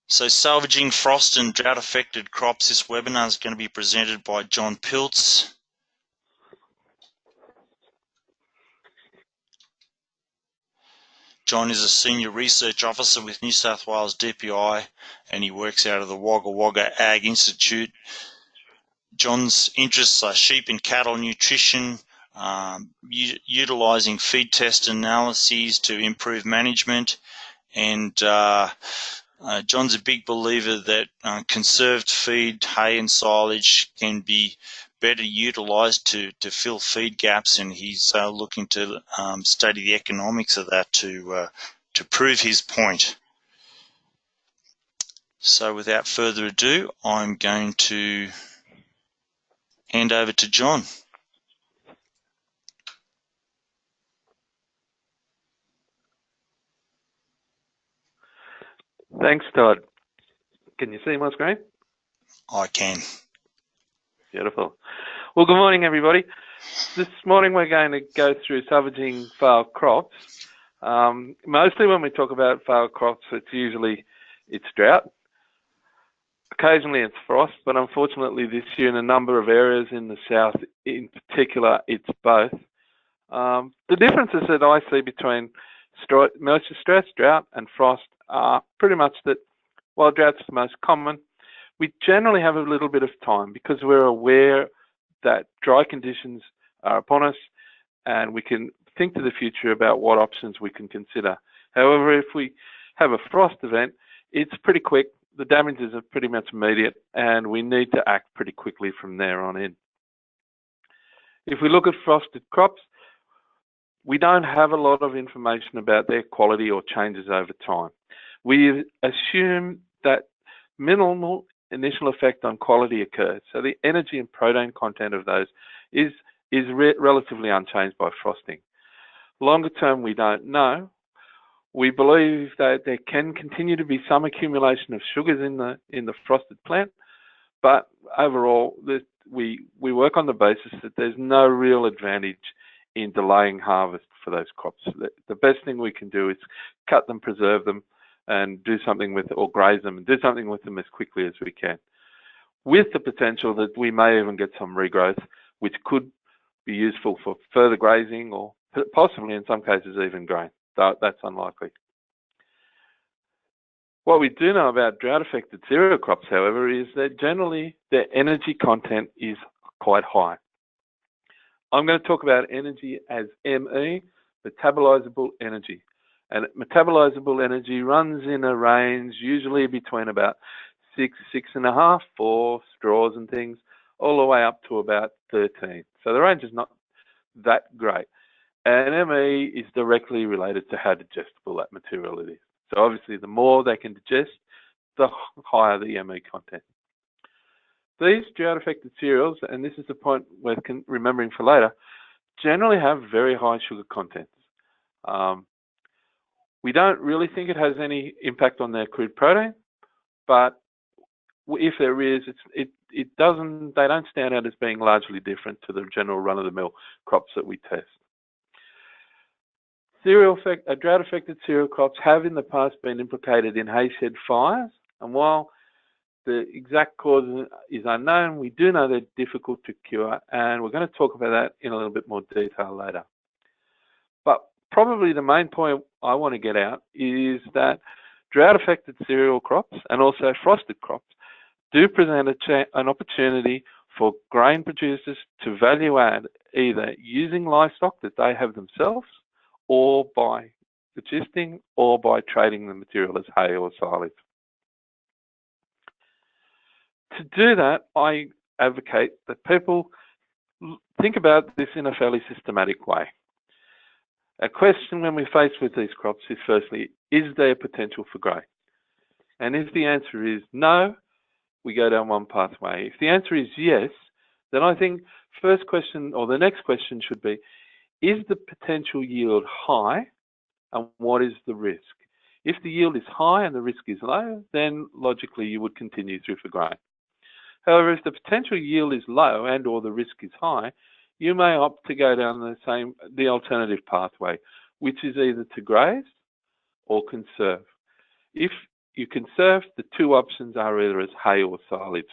So Salvaging Frost and Drought Affected Crops, this webinar is going to be presented by John Piltz. John is a Senior Research Officer with New South Wales DPI and he works out of the Wagga Wagga Ag Institute. John's interests are sheep and cattle nutrition, utilising feed test analyses to improve management, and John's a big believer that conserved feed, hay and silage can be better utilised to fill feed gaps, and he's looking to study the economics of that to prove his point. So without further ado, I'm going to hand over to John. Thanks, Todd. Can you see my screen? I can. Beautiful. Well, good morning, everybody. This morning we're going to go through salvaging failed crops. Mostly when we talk about failed crops, it's drought. Occasionally it's frost, but unfortunately this year in a number of areas in the south in particular, it's both. The differences that I see between moisture stress, drought and frost are pretty much that while drought's the most common, we generally have a little bit of time because we're aware that dry conditions are upon us and we can think to the future about what options we can consider. However, if we have a frost event, it's pretty quick, the damages are pretty much immediate, and we need to act pretty quickly from there on in. If we look at frosted crops, we don't have a lot of information about their quality or changes over time. We assume that minimal initial effect on quality occurs, so the energy and protein content of those is relatively unchanged by frosting. Longer term, we don't know. We believe that there can continue to be some accumulation of sugars in the frosted plant, but overall, we work on the basis that there's no real advantage in delaying harvest for those crops. The best thing we can do is cut them, preserve them, and do something with, or graze them, and do something with them as quickly as we can, with the potential that we may even get some regrowth, which could be useful for further grazing or possibly in some cases even grain. That's unlikely. What we do know about drought-affected cereal crops, however, is that generally their energy content is quite high. I'm going to talk about energy as ME, metabolizable energy. And metabolizable energy runs in a range usually between about 6.5 for straws and things, all the way up to about 13. So the range is not that great. And ME is directly related to how digestible that material it is. So obviously the more they can digest, the higher the ME content. These drought-affected cereals, and this is the point worth remembering for later, generally have very high sugar contents. We don't really think it has any impact on their crude protein, but if there is, they don't stand out as being largely different to the general run-of-the-mill crops that we test. Drought-affected cereal crops have in the past been implicated in hay shed fires, and while the exact cause is unknown, we do know they're difficult to cure, and we're going to talk about that in a little bit more detail later. But probably the main point I want to get out is that drought-affected cereal crops and also frosted crops do present an opportunity for grain producers to value add either using livestock that they have themselves or by digesting or by trading the material as hay or silage. To do that, I advocate that people think about this in a fairly systematic way. A question when we're faced with these crops is firstly, is there potential for growth? And if the answer is no, we go down one pathway. If the answer is yes, then I think first question or the next question should be, is the potential yield high and what is the risk? If the yield is high and the risk is low, then logically you would continue through for grain. However, if the potential yield is low and or the risk is high, you may opt to go down the alternative pathway, which is either to graze or conserve. If you conserve, the two options are either as hay or silage.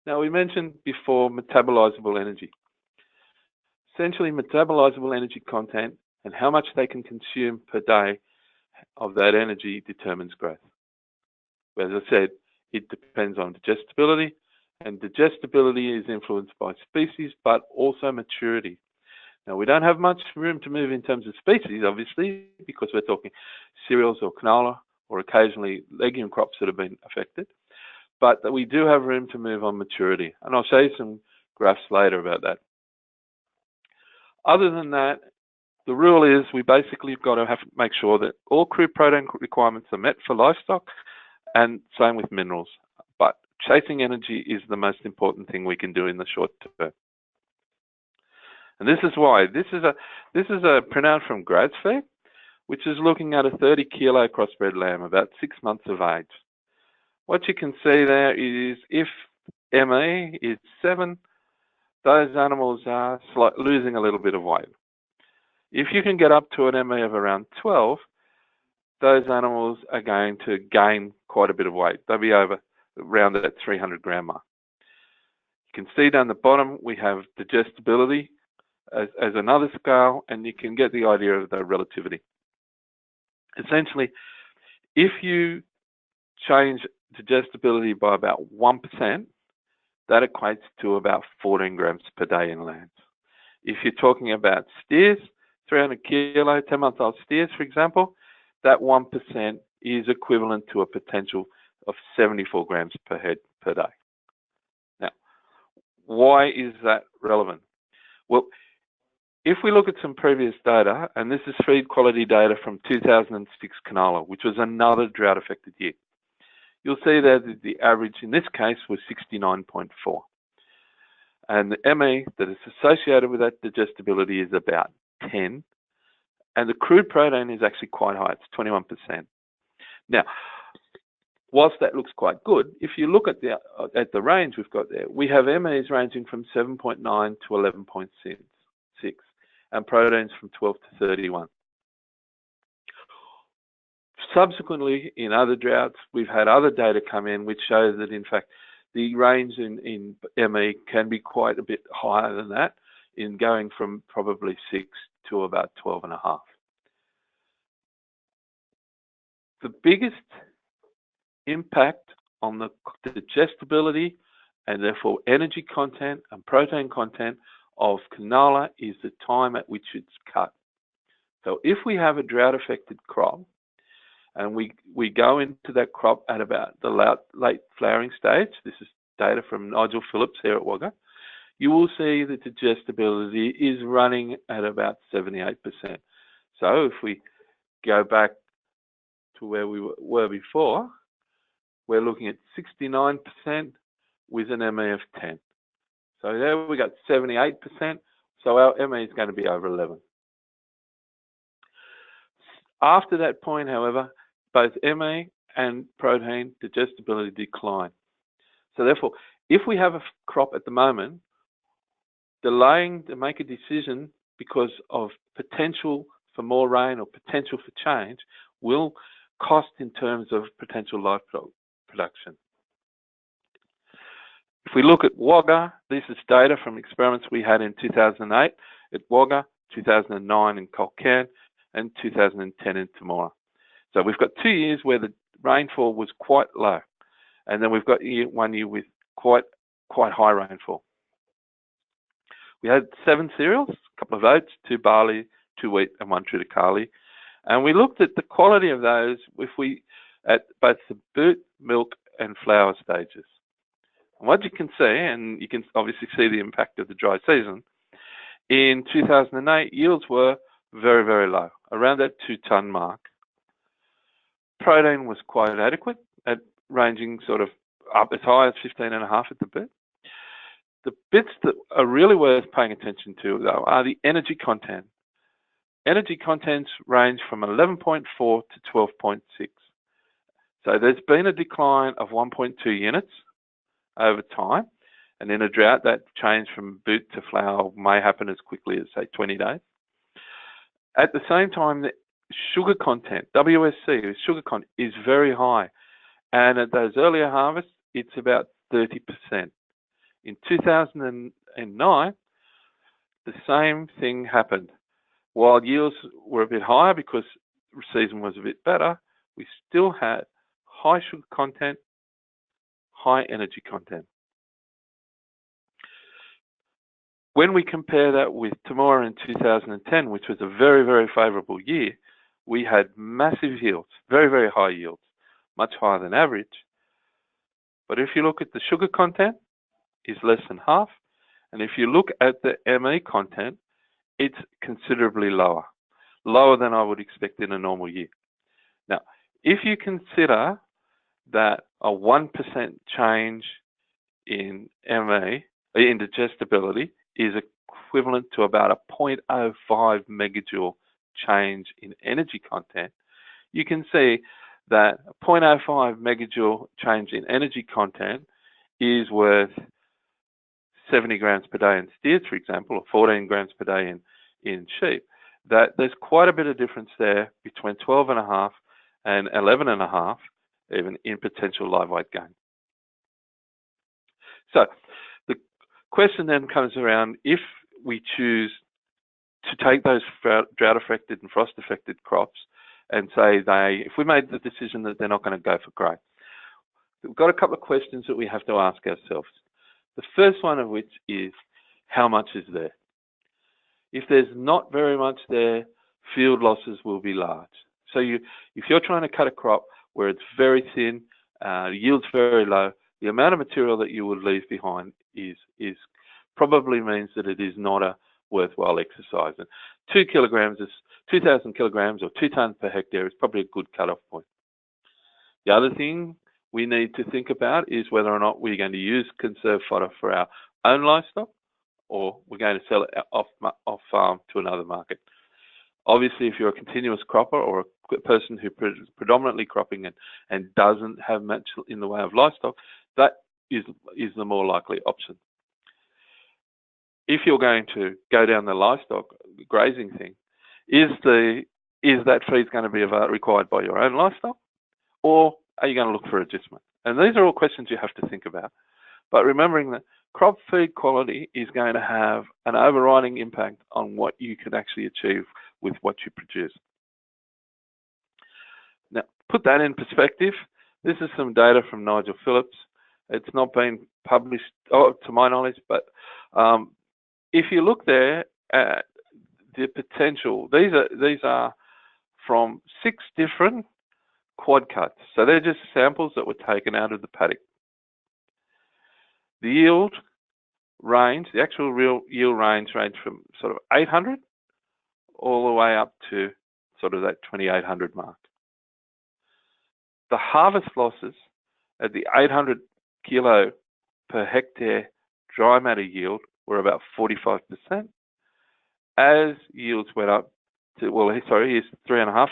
Now, we mentioned before metabolizable energy. Essentially, metabolizable energy content and how much they can consume per day of that energy determines growth. As I said, it depends on digestibility, and digestibility is influenced by species, but also maturity. Now, we don't have much room to move in terms of species, obviously, because we're talking cereals or canola or occasionally legume crops that have been affected, but we do have room to move on maturity. And I'll show you some graphs later about that. Other than that, the rule is we basically got to make sure that all crude protein requirements are met for livestock, and same with minerals. But chasing energy is the most important thing we can do in the short term. And this is why. This is a printout from GradFed, which is looking at a 30 kilo crossbred lamb, about 6 months of age. What you can see there is if ME is 7, those animals are losing a little bit of weight. If you can get up to an ME of around 12, those animals are going to gain quite a bit of weight. They'll be around that 300 gram mark. You can see down the bottom we have digestibility as another scale, and you can get the idea of the relativity. Essentially, if you change digestibility by about 1%, that equates to about 14 grams per day in lambs. If you're talking about steers, 300 kilo, 10-month-old steers, for example, that 1% is equivalent to a potential of 74 grams per head per day. Now, why is that relevant? Well, if we look at some previous data, and this is feed quality data from 2006 canola, which was another drought-affected year, you'll see that the average in this case was 69.4. And the ME that is associated with that digestibility is about 10. And the crude protein is actually quite high, it's 21%. Now, whilst that looks quite good, if you look at the range we've got there, we have MEs ranging from 7.9 to 11.6, and proteins from 12 to 31. Subsequently, in other droughts, we've had other data come in which shows that, in fact, the range in ME can be quite a bit higher than that, in going from probably 6 to about 12.5. The biggest impact on the digestibility and therefore energy content and protein content of canola is the time at which it's cut. So if we have a drought-affected crop and we go into that crop at about the late flowering stage, this is data from Nigel Phillips here at Wagga, you will see that digestibility is running at about 78%. So if we go back to where we were before, we're looking at 69% with an ME of 10. So there we got 78%, so our ME is going to be over 11. After that point, however, both ME and protein digestibility decline. So therefore, if we have a crop at the moment, delaying to make a decision because of potential for more rain or potential for change will cost in terms of potential livestock production. If we look at Wagga, this is data from experiments we had in 2008 at Wagga, 2009 in Colcan, and 2010 in Temora. So we've got 2 years where the rainfall was quite low, and then we've got 1 year with quite high rainfall. We had 7 cereals, a couple of oats, 2 barley, 2 wheat, and 1 triticale. And we looked at the quality of those at both the boot, milk, and flour stages. And what you can see, and you can obviously see the impact of the dry season, in 2008, yields were very, very low, around that 2-ton mark. Protein was quite adequate, at ranging sort of up as high as 15.5 at the bit. The bits that are really worth paying attention to, though, are the energy content. Energy contents range from 11.4 to 12.6. So there's been a decline of 1.2 units over time. And in a drought, that change from boot to flour may happen as quickly as, say, 20 days. At the same time, sugar content, WSC, sugar content, is very high. And at those earlier harvests, it's about 30%. In 2009, the same thing happened. While yields were a bit higher because the season was a bit better, we still had high sugar content, high energy content. When we compare that with Temora in 2010, which was a very, very favourable year, we had massive yields, very, very high yields, much higher than average. But if you look at the sugar content, it's less than half. And if you look at the ME content, it's considerably lower, lower than I would expect in a normal year. Now, if you consider that a 1% change in ME, in digestibility, is equivalent to about a 0.05 megajoule change in energy content, you can see that a 0.05 megajoule change in energy content is worth 70 grams per day in steers, for example, or 14 grams per day in sheep. That there's quite a bit of difference there between 12.5 and 11.5, even in potential live weight gain. So the question then comes around, if we choose to take those drought-affected and frost-affected crops and say if we made the decision that they're not going to go for grain, we've got a couple of questions that we have to ask ourselves. The first one of which is, how much is there? If there's not very much there, field losses will be large. So if you're trying to cut a crop where it's very thin, yield's very low, the amount of material that you would leave behind is probably means that it is not a worthwhile exercise. And 2,000 kilograms or 2 tons per hectare is probably a good cutoff point. The other thing we need to think about is whether or not we're going to use conserved fodder for our own livestock, or we're going to sell it off farm to another market. Obviously, if you're a continuous cropper or a person who is predominantly cropping and doesn't have much in the way of livestock, that is the more likely option. If you're going to go down the livestock grazing thing, is that feed going to be required by your own livestock, or are you going to look for adjustment? And these are all questions you have to think about. But remembering that crop feed quality is going to have an overriding impact on what you can actually achieve with what you produce. Now, put that in perspective. This is some data from Nigel Phillips. It's not been published, to my knowledge, but if you look there at the potential, these are from 6 different quad cuts. So they're just samples that were taken out of the paddock. The yield range, the actual real yield range from sort of 800 all the way up to sort of that 2,800 mark. The harvest losses at the 800 kilo per hectare dry matter yield were about 45%. As yields went up to, here's 3.5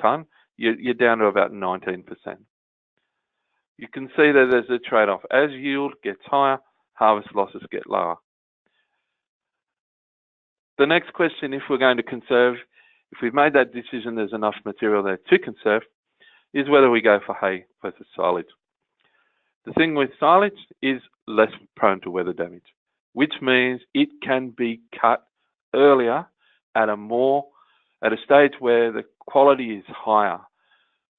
ton, you're down to about 19%. You can see that there's a trade-off. As yield gets higher, harvest losses get lower. The next question, if we're going to conserve, if we've made that decision there's enough material there to conserve, is whether we go for hay versus silage. The thing with silage is less prone to weather damage, which means it can be cut earlier at a stage where the quality is higher.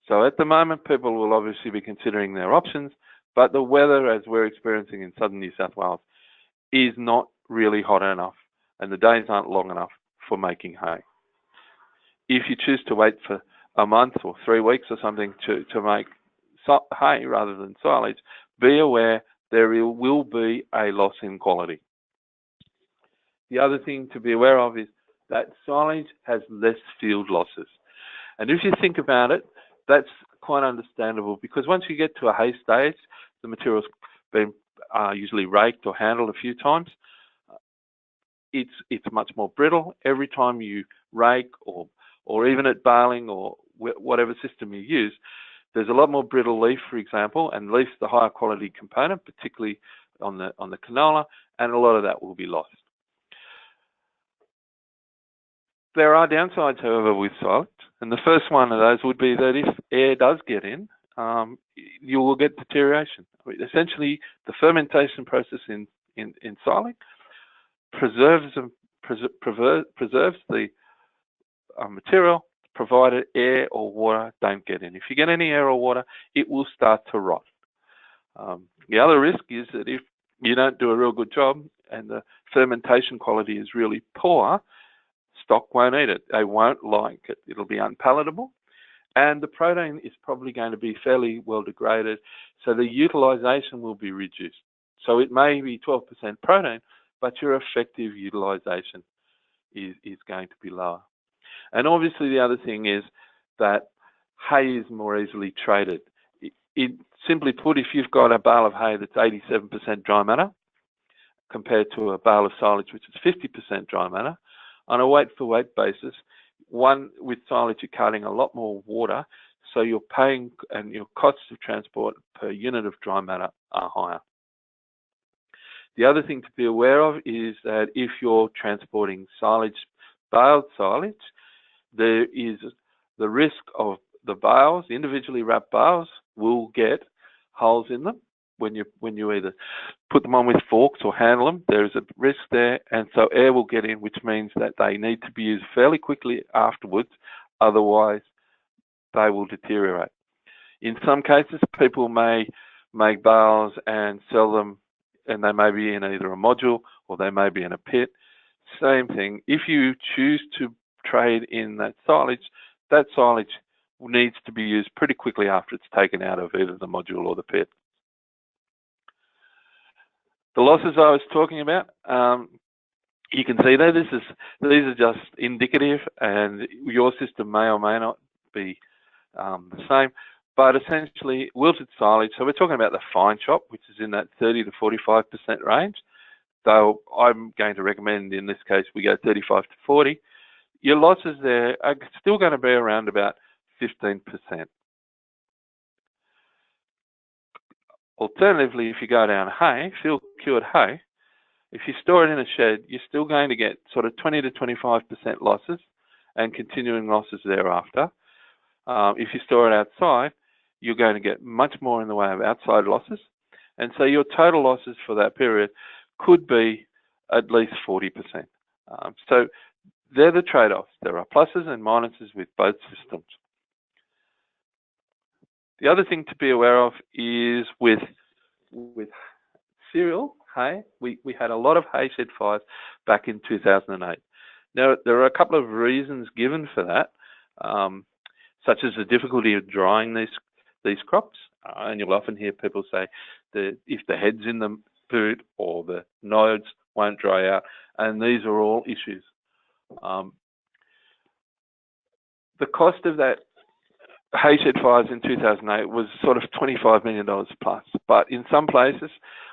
So at the moment, people will obviously be considering their options, but the weather, as we're experiencing in southern New South Wales, is not really hot enough, and the days aren't long enough for making hay. If you choose to wait for a month or 3 weeks or something to make hay rather than silage, be aware there will be a loss in quality. The other thing to be aware of is that silage has less field losses. And if you think about it, that's quite understandable, because once you get to a hay stage, the material's been usually raked or handled a few times. It's much more brittle. Every time you rake or even at baling or whatever system you use, there's a lot more brittle leaf, for example, and leaf's the higher quality component, particularly on the canola, and a lot of that will be lost. There are downsides, however, with silage. And the first one of those would be that if air does get in, you will get deterioration. Essentially, the fermentation process in silage preserves the material, provided air or water don't get in. If you get any air or water, it will start to rot. The other risk is that if you don't do a real good job and the fermentation quality is really poor, stock won't eat it. They won't like it. It'll be unpalatable. And the protein is probably going to be fairly well degraded, so the utilization will be reduced. So it may be 12% protein, but your effective utilization is going to be lower. And obviously the other thing is that hay is more easily traded. Simply put, if you've got a bale of hay that's 87% dry matter compared to a bale of silage which is 50% dry matter, on a weight for weight basis, one with silage you're cutting a lot more water, so you're paying and your costs of transport per unit of dry matter are higher. The other thing to be aware of is that if you're transporting silage, baled silage, there is the risk of the bales, the individually wrapped bales, will get holes in them when you either put them on with forks or handle them. There is a risk there, and so air will get in, which means that they need to be used fairly quickly afterwards, otherwise they will deteriorate. In some cases, people may make bales and sell them, and they may be in either a module or they may be in a pit. Same thing, if you choose to trade in that silage needs to be used pretty quickly after it's taken out of either the module or the pit. The losses I was talking about, you can see there, these are just indicative, and your system may or may not be the same, but essentially wilted silage, so we're talking about the fine chop, which is in that 30 to 45% range, though I'm going to recommend in this case we go 35 to 40. Your losses there are still going to be around about 15%. Alternatively, if you go down hay, field cured hay, if you store it in a shed, you're still going to get sort of 20 to 25% losses and continuing losses thereafter. If you store it outside, you're going to get much more in the way of outside losses. And so your total losses for that period could be at least 40%. So they're the trade-offs. There are pluses and minuses with both systems. The other thing to be aware of is with cereal hay, we had a lot of hay shed fires back in 2008. Now, there are a couple of reasons given for that, such as the difficulty of drying these crops. And you'll often hear people say that if the head's in the boot or the nodes won't dry out, and these are all issues. The cost of that hay shed fires in 2008 was sort of $25 million plus, but in some places,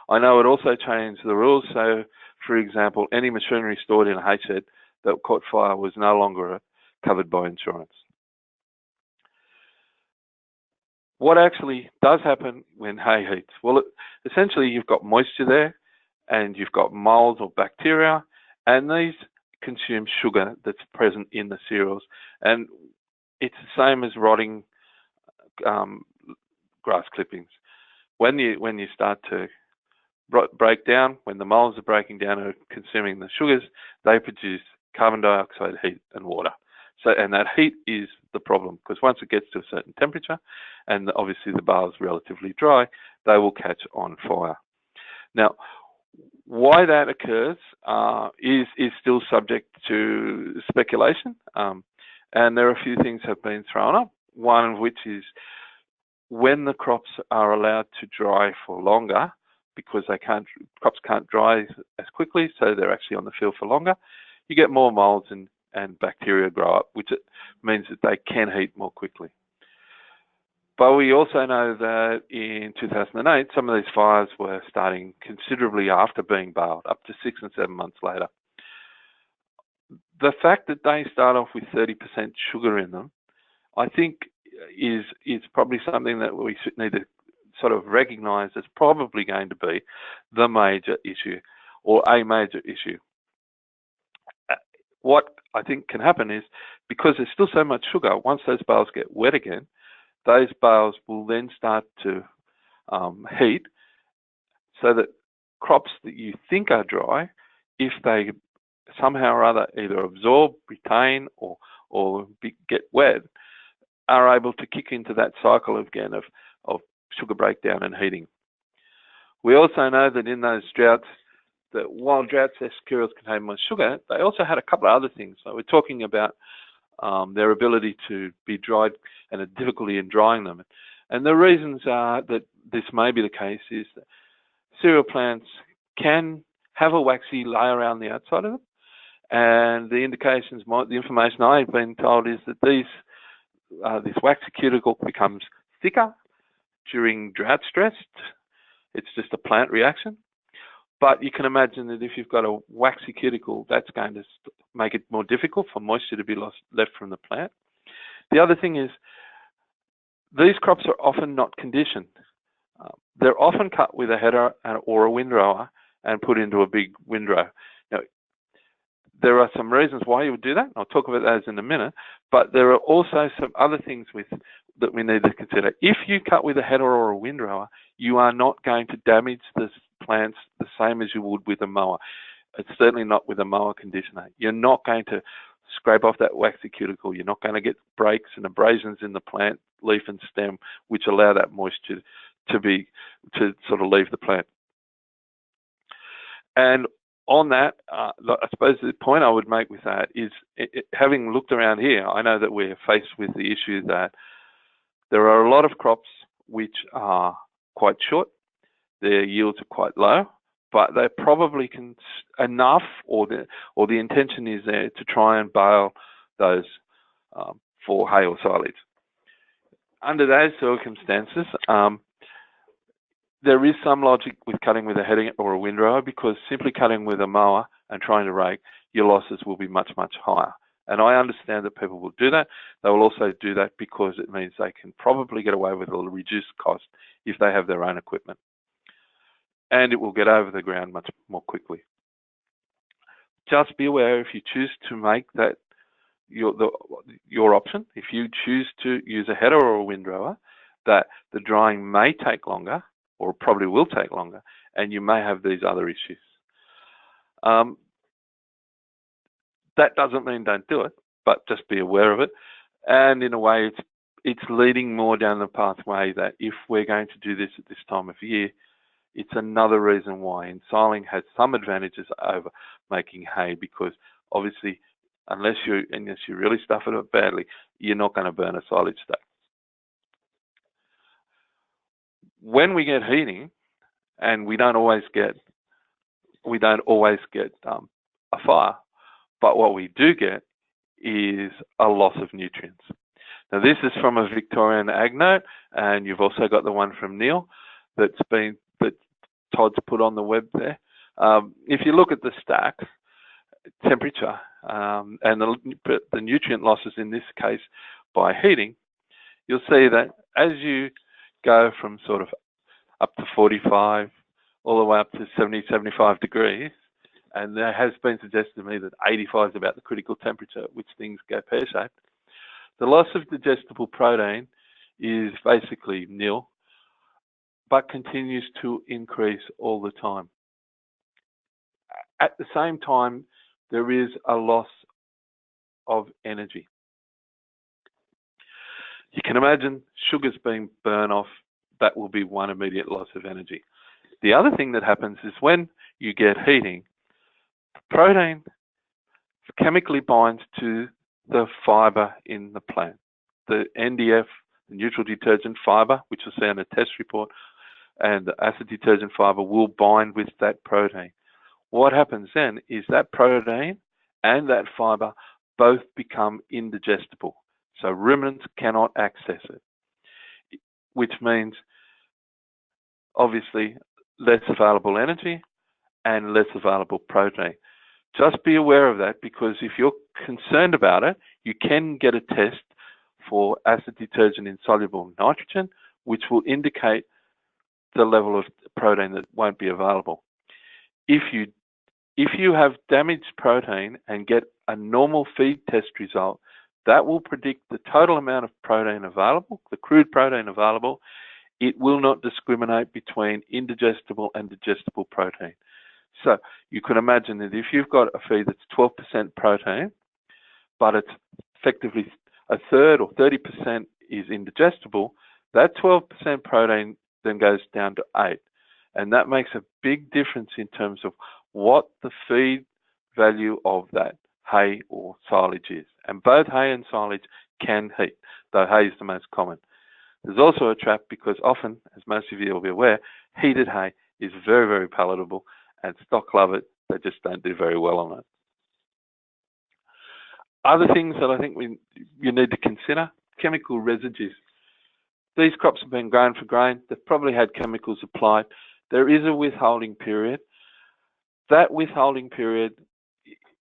I know it also changed the rules. So, for example, any machinery stored in a hay shed that caught fire was no longer covered by insurance. What actually does happen when hay heats? Well, essentially you've got moisture there, and you've got molds or bacteria, and these consume sugar that's present in the cereals, and it's the same as rotting grass clippings. When you start to break down, when the molds are breaking down and consuming the sugars, they produce carbon dioxide, heat, and water. So, and that heat is the problem, because once it gets to a certain temperature, and obviously the bale is relatively dry, they will catch on fire. Now, why that occurs is still subject to speculation, and there are a few things have been thrown up. One of which is when the crops are allowed to dry for longer, because crops can't dry as quickly, so they're actually on the field for longer, you get more molds and bacteria grow up, which means that they can heat more quickly. But we also know that in 2008, some of these fires were starting considerably after being baled, up to 6 and 7 months later. The fact that they start off with 30% sugar in them, I think is probably something that we need to sort of recognise as probably going to be the major issue, or a major issue. What I think can happen is because there's still so much sugar, once those bales get wet again, those bales will then start to heat, so that crops that you think are dry, if they somehow or other either absorb, retain, or get wet, are able to kick into that cycle again of sugar breakdown and heating. We also know that in those droughts, that while drought-stressed cereals contain more sugar, they also had a couple of other things. So we're talking about their ability to be dried and the difficulty in drying them. And the reasons are that this may be the case is that cereal plants can have a waxy layer around the outside of them, and the indications, the information I've been told is that this waxy cuticle becomes thicker during drought stress. It's just a plant reaction. But you can imagine that if you've got a waxy cuticle, that's going to make it more difficult for moisture to be left from the plant. The other thing is, these crops are often not conditioned. They're often cut with a header or a windrower and put into a big windrow. Now, there are some reasons why you would do that. I'll talk about those in a minute. But there are also some other things that we need to consider. If you cut with a header or a windrower, you are not going to damage the plants the same as you would with a mower. It's certainly not with a mower conditioner. You're not going to scrape off that waxy cuticle. You're not going to get breaks and abrasions in the plant leaf and stem, which allow that moisture to sort of leave the plant. And on that, I suppose the point I would make with that is, having looked around here, I know that we're faced with the issue that there are a lot of crops which are quite short, their yields are quite low, but they're probably enough, or the intention is there to try and bale those for hay or silage. Under those circumstances, there is some logic with cutting with a header or a windrower, because simply cutting with a mower and trying to rake, your losses will be much, much higher. And I understand that people will do that. They will also do that because it means they can probably get away with a reduced cost if they have their own equipment. And it will get over the ground much more quickly. Just be aware, if you choose to make that your option, if you choose to use a header or a windrower, that the drying may take longer, or probably will take longer, and you may have these other issues. That doesn't mean don't do it, but just be aware of it. And in a way, it's leading more down the pathway that if we're going to do this at this time of year, it's another reason why ensiling has some advantages over making hay, because obviously, unless you really stuff it up badly, you're not going to burn a silage stack. When we get heating, and we don't always get a fire, but what we do get is a loss of nutrients. Now, this is from a Victorian Ag Note, and you've also got the one from Neil that Todd's put on the web there. If you look at the stack temperature and the nutrient losses in this case by heating, you'll see that as you go from sort of up to 45 all the way up to 70, 75 degrees, and there has been suggested to me that 85 is about the critical temperature at which things go pear-shaped. The loss of digestible protein is basically nil, but continues to increase all the time. At the same time, there is a loss of energy. You can imagine sugars being burned off, that will be one immediate loss of energy. The other thing that happens is when you get heating, protein chemically binds to the fiber in the plant. The NDF, the neutral detergent fiber, which you'll see on a test report, and the acid detergent fiber will bind with that protein. What happens then is that protein and that fiber both become indigestible. So ruminants cannot access it, which means obviously less available energy and less available protein. Just be aware of that, because if you're concerned about it, you can get a test for acid detergent insoluble nitrogen, which will indicate the level of protein that won't be available. If you have damaged protein and get a normal feed test result, That will predict the total amount of protein available, the crude protein available. It will not discriminate between indigestible and digestible protein. So you can imagine that if you've got a feed that's 12% protein, but it's effectively a third or 30% is indigestible, that 12% protein then goes down to 8. And that makes a big difference in terms of what the feed value of that hay or silage is. And both hay and silage can heat, though hay is the most common. There's also a trap because often, as most of you will be aware, heated hay is very, very palatable and stock love it. They just don't do very well on it. Other things that I think you need to consider, chemical residues. These crops have been grown for grain. They've probably had chemicals applied. There is a withholding period. That withholding period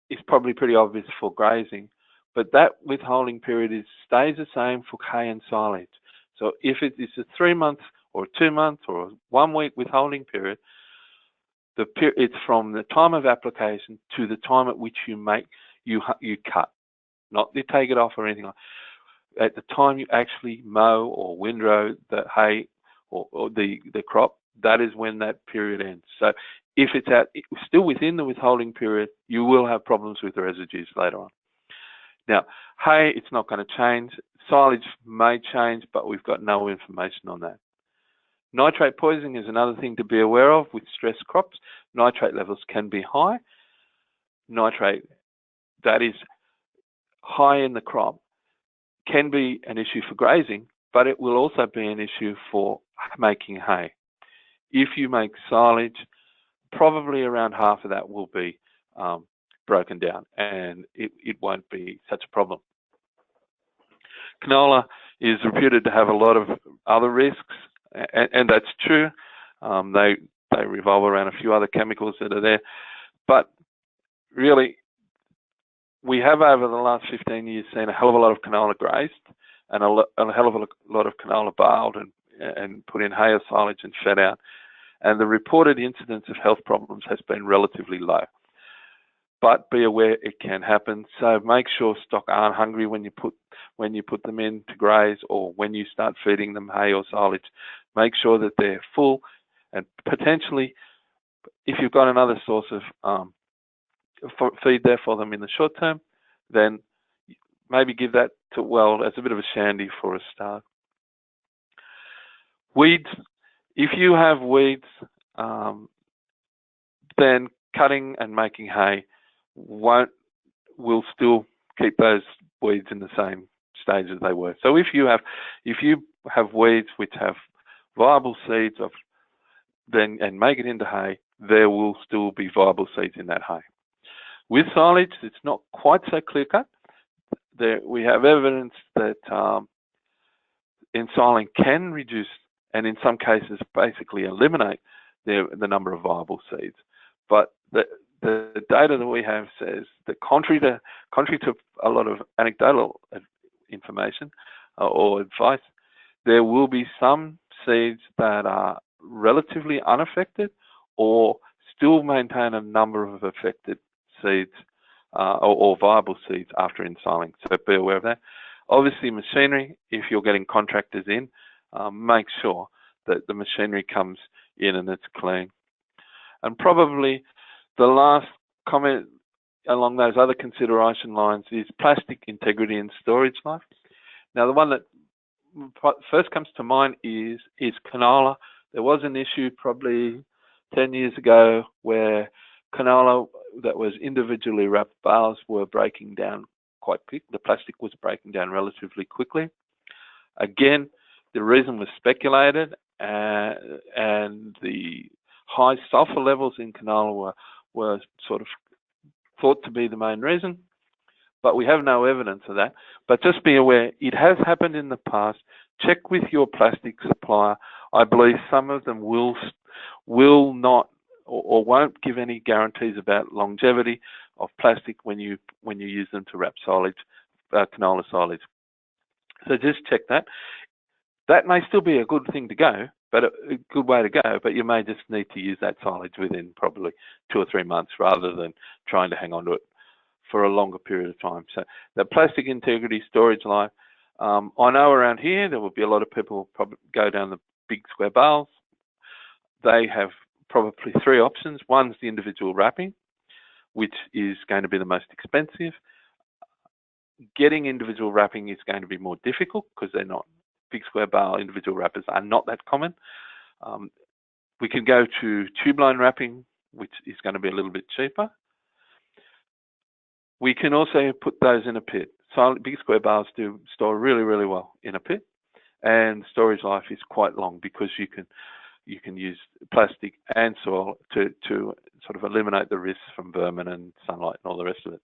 is probably pretty obvious for grazing, but that withholding period stays the same for hay and silage. So if it is a 3 month or 2 month or a 1 week withholding period, it's from the time of application to the time at which you cut, not you take it off or anything like that. At the time you actually mow or windrow the hay or the crop, that is when that period ends. So if it's still within the withholding period, you will have problems with the residues later on. Now, hay, it's not going to change. Silage may change, but we've got no information on that. Nitrate poisoning is another thing to be aware of with stress crops. Nitrate levels can be high. Nitrate that is high in the crop can be an issue for grazing, but it will also be an issue for making hay. If you make silage, probably around half of that will be broken down, and it won't be such a problem. Canola is reputed to have a lot of other risks, and that's true. They revolve around a few other chemicals that are there, but really, we have over the last 15 years seen a hell of a lot of canola grazed and a hell of a lot of canola baled and put in hay or silage and fed out. And the reported incidence of health problems has been relatively low. But be aware it can happen. So make sure stock aren't hungry when you put them in to graze, or when you start feeding them hay or silage. Make sure that they're full, and potentially, if you've got another source of feed there for them in the short term, then maybe give that as a bit of a shandy for a start. Weeds. If you have weeds, then cutting and making hay will still keep those weeds in the same stage as they were. So if you have weeds which have viable seeds and make it into hay, there will still be viable seeds in that hay. With silage, it's not quite so clear-cut. We have evidence that ensiling can reduce, and in some cases basically eliminate, the number of viable seeds. But the data that we have says that contrary to a lot of anecdotal information or advice, there will be some seeds that are relatively unaffected or still maintain a number of affected seeds or viable seeds after ensiling. So be aware of that. Obviously, machinery, if you're getting contractors in, make sure that the machinery comes in and it's clean. And probably the last comment along those other consideration lines is plastic integrity and storage life. Now, the one that first comes to mind is canola. There was an issue probably 10 years ago where canola that was individually wrapped bales were breaking down quite quick. The plastic was breaking down relatively quickly. Again, the reason was speculated, and the high sulfur levels in canola were sort of thought to be the main reason, but we have no evidence of that. But just be aware, it has happened in the past. Check with your plastic supplier. I believe some of them will not or won't give any guarantees about longevity of plastic when you use them to wrap silage, canola silage. So just check that. That may still be a good thing to go, but a good way to go, but you may just need to use that silage within probably 2 or 3 months rather than trying to hang on to it for a longer period of time. So the plastic integrity, storage life, I know around here there will be a lot of people who probably go down the big square bales. They have probably three options. One's the individual wrapping, which is going to be the most expensive. Getting individual wrapping is going to be more difficult because they're not, big square bale individual wrappers are not that common. We can go to tube line wrapping, which is going to be a little bit cheaper. We can also put those in a pit. So big square bales do store really, really well in a pit, and storage life is quite long because you can use plastic and soil to sort of eliminate the risks from vermin and sunlight and all the rest of it.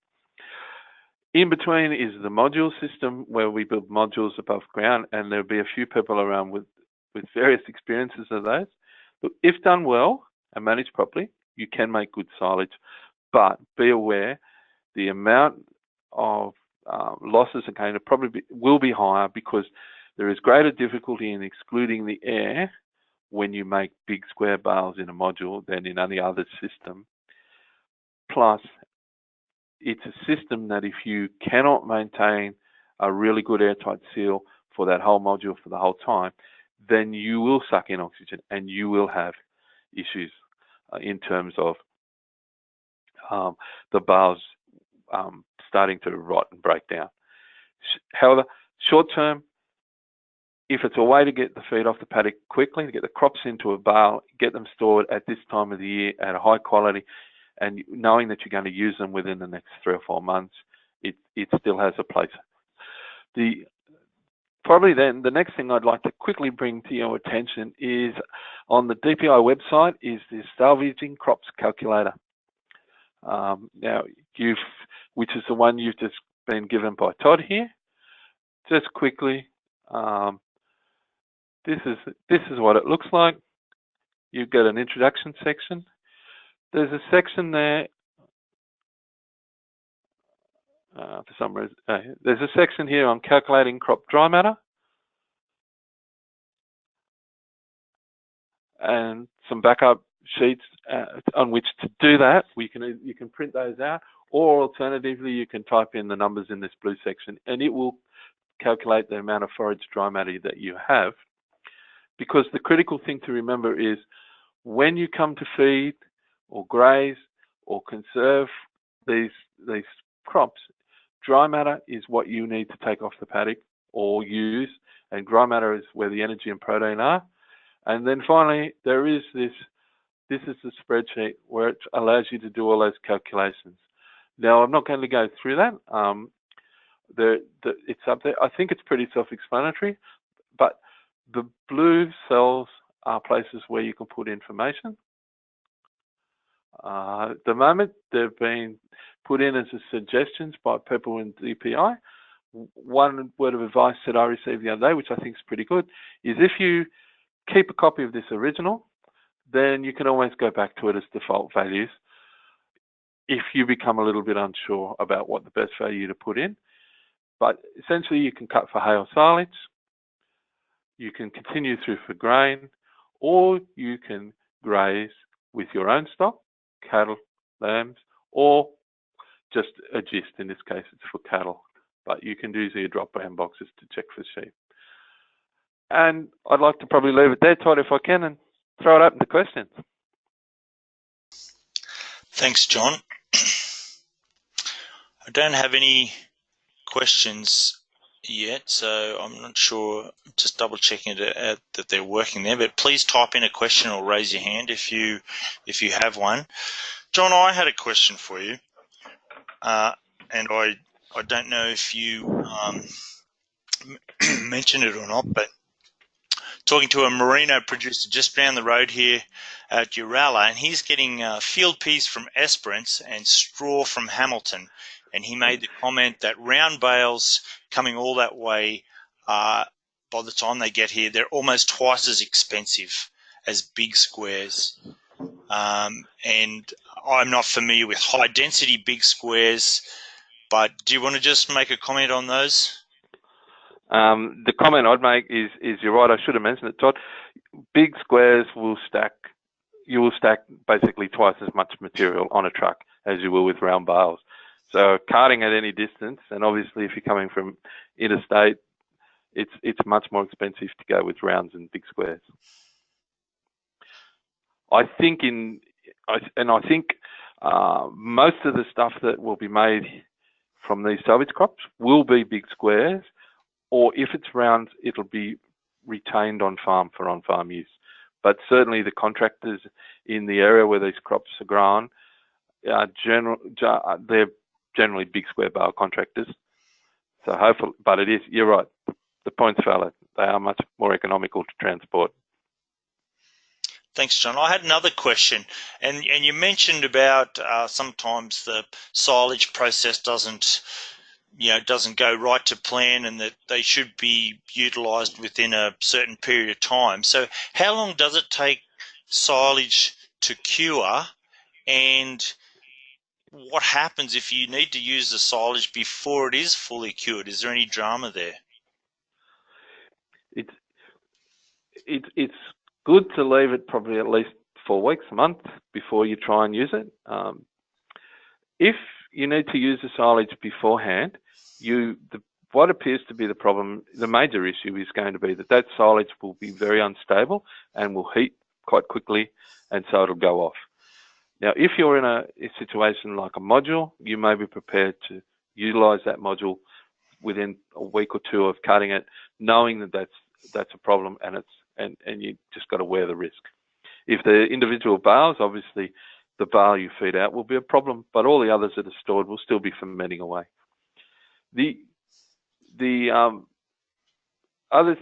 In between is the module system, where we build modules above ground, and there'll be a few people around with various experiences of those. But if done well and managed properly, you can make good silage, but be aware the amount of losses are going to will be higher, because there is greater difficulty in excluding the air when you make big square bales in a module than in any other system. Plus, it's a system that if you cannot maintain a really good airtight seal for that whole module for the whole time, then you will suck in oxygen and you will have issues in terms of the bales starting to rot and break down. However, short term, if it's a way to get the feed off the paddock quickly, to get the crops into a bale, get them stored at this time of the year at a high quality, and knowing that you're going to use them within the next 3 or 4 months, it still has a place. Probably then, the next thing I'd like to quickly bring to your attention is on the DPI website is this Salvaging crops calculator. Now, which is the one you've just been given by Todd here. Just quickly, this is what it looks like. You get an introduction section. There's a section there. For some reason, there's a section here on calculating crop dry matter, and some backup sheets on which to do that. You can print those out, or alternatively, you can type in the numbers in this blue section, and it will calculate the amount of forage dry matter that you have. Because the critical thing to remember is when you come to feed or graze or conserve these crops, dry matter is what you need to take off the paddock or use, and dry matter is where the energy and protein are. And then finally, there is this is the spreadsheet where it allows you to do all those calculations. Now, I'm not going to go through that. It's up there. I think it's pretty self-explanatory, but the blue cells are places where you can put information. At the moment, they've been put in as suggestions by people in DPI. One word of advice that I received the other day, which I think is pretty good, is if you keep a copy of this original, then you can always go back to it as default values if you become a little bit unsure about what the best value to put in. But essentially, you can cut for hay or silage, you can continue through for grain, or you can graze with your own stock, cattle, lambs, or just a gist. In this case, it's for cattle, but you can use your drop-down boxes to check for sheep. And I'd like to probably leave it there, Todd, if I can, and throw it open to questions. Thanks, John. I don't have any questions yet, so I'm not sure. Just double checking that they're working there. But please type in a question or raise your hand if you have one. John, I had a question for you, and I don't know if you mentioned it or not, but talking to a merino producer just down the road here at Uralla, and he's getting field peas from Esperance and straw from Hamilton. And he made the comment that round bales coming all that way, by the time they get here, they're almost twice as expensive as big squares. And I'm not familiar with high density big squares, but do you want to just make a comment on those? The comment I'd make is you're right, I should have mentioned it, Todd. Big squares will stack, you will stack basically twice as much material on a truck as you will with round bales. So carting at any distance, and obviously if you're coming from interstate, it's much more expensive to go with rounds and big squares. I think most of the stuff that will be made from these salvage crops will be big squares, or if it's round, it'll be retained on farm for on-farm use. But certainly the contractors in the area where these crops are grown, they're generally big square bale contractors. So hopefully, but it is, you're right, the point's valid. They are much more economical to transport. Thanks, John. I had another question, and you mentioned about sometimes the silage process doesn't go right to plan, and that they should be utilised within a certain period of time. So, how long does it take silage to cure, and what happens if you need to use the silage before it is fully cured? Is there any drama there? It's good to leave it probably at least 4 weeks, a month before you try and use it. If you need to use the silage beforehand, what appears to be the problem, the major issue is going to be that silage will be very unstable and will heat quite quickly, and so it'll go off. Now, if you're in a situation like a module, you may be prepared to utilise that module within a week or two of cutting it, knowing that that's a problem, and you just got to wear the risk. If the individual bales, obviously the bale you feed out will be a problem, but all the others that are stored will still be fermenting away. The other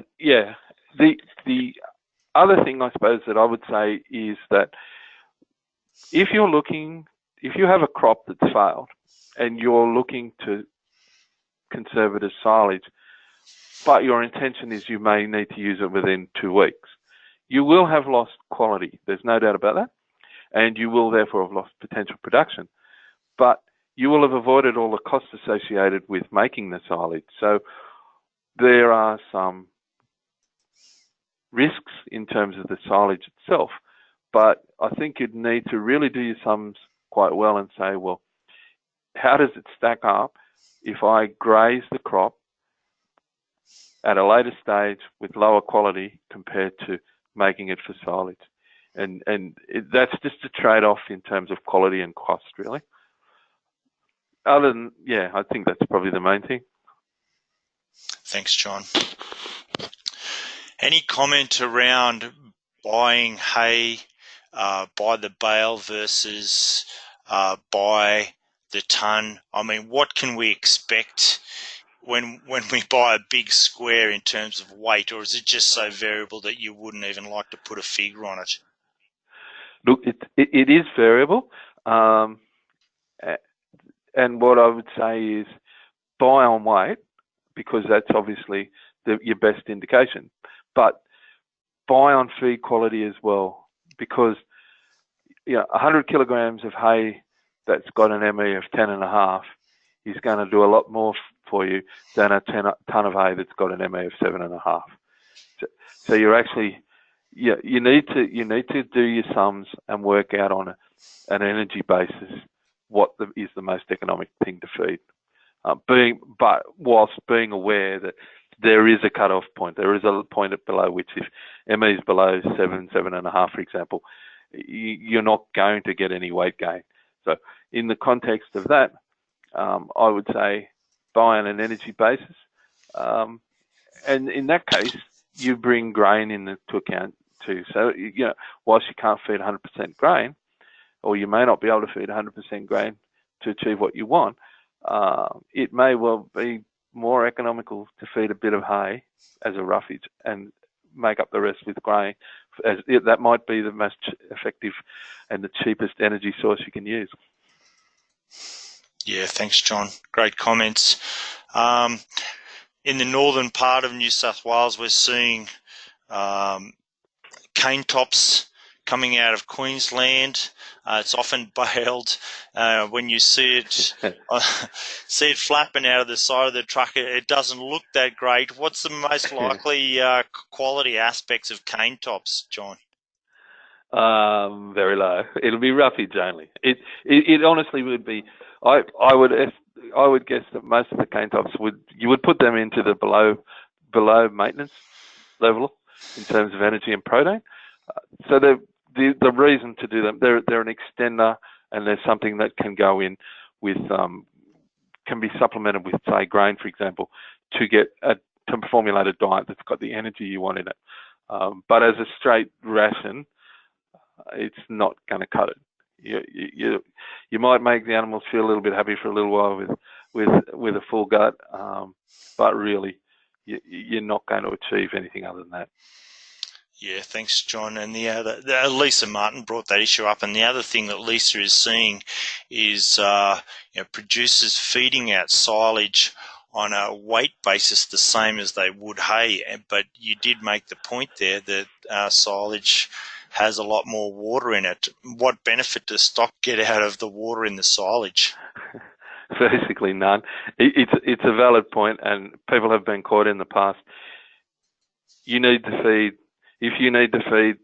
thing I suppose that I would say is that if you have a crop that's failed and you're looking to conserve it as silage, but your intention is you may need to use it within 2 weeks, you will have lost quality. There's no doubt about that. And you will therefore have lost potential production. But you will have avoided all the costs associated with making the silage. So there are some risks in terms of the silage itself. But I think you'd need to really do your sums quite well and say, well, how does it stack up if I graze the crop at a later stage with lower quality compared to making it for silage? And that's just a trade-off in terms of quality and cost, really. I think that's probably the main thing. Thanks, John. Any comment around buying hay by the bale versus by the ton? I mean, what can we expect when we buy a big square in terms of weight, or is it just so variable that you wouldn't even like to put a figure on it? Look, it is variable, and what I would say is buy on weight, because that's obviously your best indication. But buy on feed quality as well, because 100 kilograms of hay that's got an ME of 10.5 is going to do a lot more for you than a ton of hay that's got an ME of 7.5. So you're actually, you need to do your sums and work out on an energy basis what is the most economic thing to feed. But whilst being aware that there is a cut-off point, there is a point below which if ME is below 7.5, for example, you're not going to get any weight gain. So in the context of that, I would say buy on an energy basis. And in that case, you bring grain into account too. So, whilst you can't feed 100% grain, or you may not be able to feed 100% grain to achieve what you want, it may well be more economical to feed a bit of hay as a roughage and make up the rest with grain. That might be the most effective and the cheapest energy source you can use. Yeah, thanks, John. Great comments. In the northern part of New South Wales, we're seeing cane tops coming out of Queensland. It's often baled. When you see it, flapping out of the side of the truck, it doesn't look that great. What's the most likely quality aspects of cane tops, John? Very low. It'll be roughage only. It honestly would be. I would I would guess that most of the cane tops you would put them into the below maintenance level in terms of energy and protein. So the reason to do them, they're an extender, and there's something that can go in with can be supplemented with, say, grain, for example, to formulate a diet that's got the energy you want in it. But as a straight ration, it's not going to cut it. You might make the animals feel a little bit happy for a little while with a full gut, but really you're not going to achieve anything other than that. Yeah, thanks, John. And Lisa Martin brought that issue up, and the other thing that Lisa is seeing is producers feeding out silage on a weight basis the same as they would hay. But you did make the point there that silage has a lot more water in it. What benefit does stock get out of the water in the silage? Basically none. It's a valid point, and people have been caught in the past. If you need to feed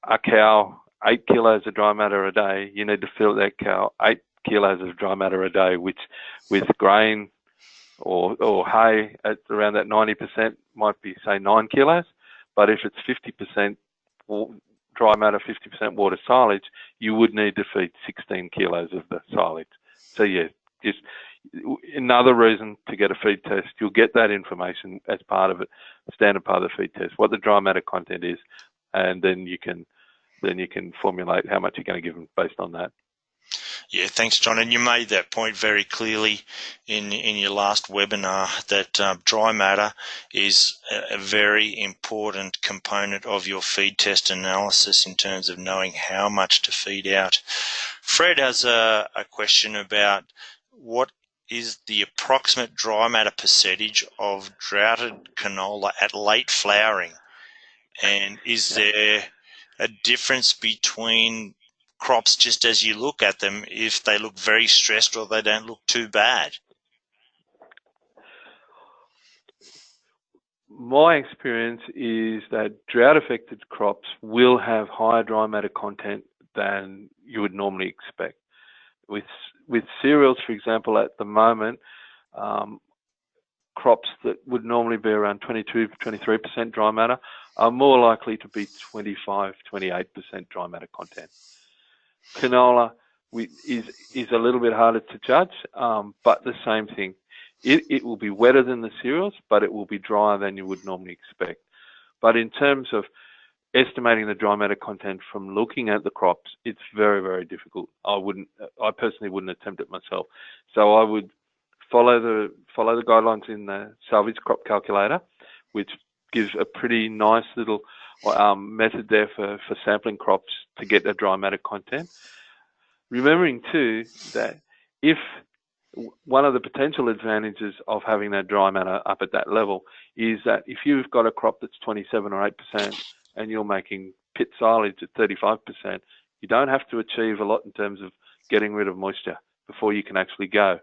a cow 8 kilos of dry matter a day, you need to feed that cow 8 kilos of dry matter a day, which with grain or hay at around that 90% might be, say, 9 kilos. But if it's 50% dry matter, 50% water silage, you would need to feed 16 kilos of the silage. So yeah, just another reason to get a feed test. You'll get that information as part of it, standard part of the feed test, what the dry matter content is, and then you can formulate how much you're going to give them based on that. Yeah, thanks, John. And you made that point very clearly in your last webinar that dry matter is a very important component of your feed test analysis in terms of knowing how much to feed out. Fred has a question about what is the approximate dry matter percentage of droughted canola at late flowering, and is there a difference between crops just as you look at them if they look very stressed or they don't look too bad? My experience is that drought-affected crops will have higher dry matter content than you would normally expect. With cereals, for example, at the moment, crops that would normally be around 22-23% dry matter are more likely to be 25-28% dry matter content. Canola is a little bit harder to judge, but the same thing. It will be wetter than the cereals, but it will be drier than you would normally expect. But in terms of estimating the dry matter content from looking at the crops, it's very, very difficult. I personally wouldn't attempt it myself. So I would follow the guidelines in the Salvage crop calculator, which gives a pretty nice little method there for sampling crops to get the dry matter content. Remembering too that if one of the potential advantages of having that dry matter up at that level is that if you've got a crop that's 27 or 8% and you're making pit silage at 35%, you don't have to achieve a lot in terms of getting rid of moisture before you can actually go.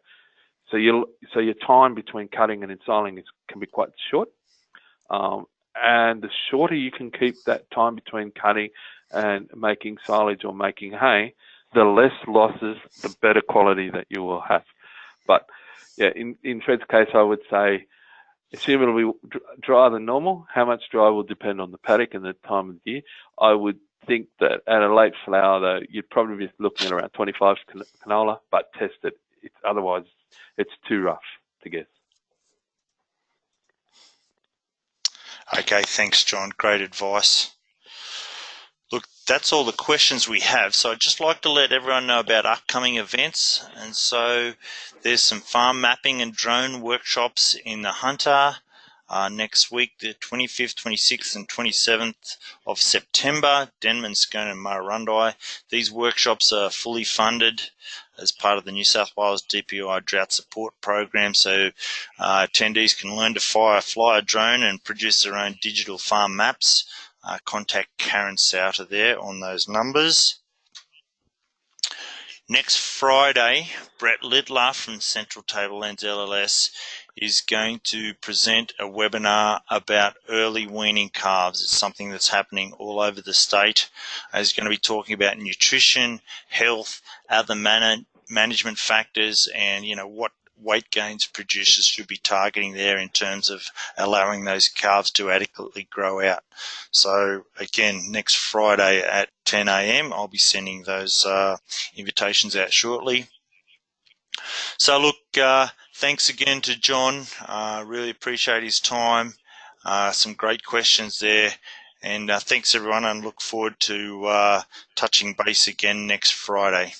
So your time between cutting and ensiling can be quite short. And the shorter you can keep that time between cutting and making silage or making hay, the less losses, the better quality that you will have. But yeah, in Fred's case, I would say assume it'll be drier than normal. How much dry will depend on the paddock and the time of the year. I would think that at a late flower, though, you'd probably be looking at around 25 canola, but test it. Otherwise, it's too rough to guess. Okay, thanks, John. Great advice. Look, that's all the questions we have. So I'd just like to let everyone know about upcoming events. And so there's some farm mapping and drone workshops in the Hunter next week, the 25th, 26th and 27th of September, Denman, Scone and Murrurundi. These workshops are fully funded as part of the New South Wales DPI Drought Support Program. So attendees can learn to fly a drone and produce their own digital farm maps. Contact Karen Souter there on those numbers. Next Friday, Brett Littler from Central Tablelands LLS is going to present a webinar about early weaning calves. It's something that's happening all over the state. He's going to be talking about nutrition, health, other management factors and, what weight gains producers should be targeting there in terms of allowing those calves to adequately grow out. So again, next Friday at 10 a.m. I'll be sending those invitations out shortly. So look, thanks again to John. Really appreciate his time. Some great questions there. And thanks everyone, and look forward to touching base again next Friday.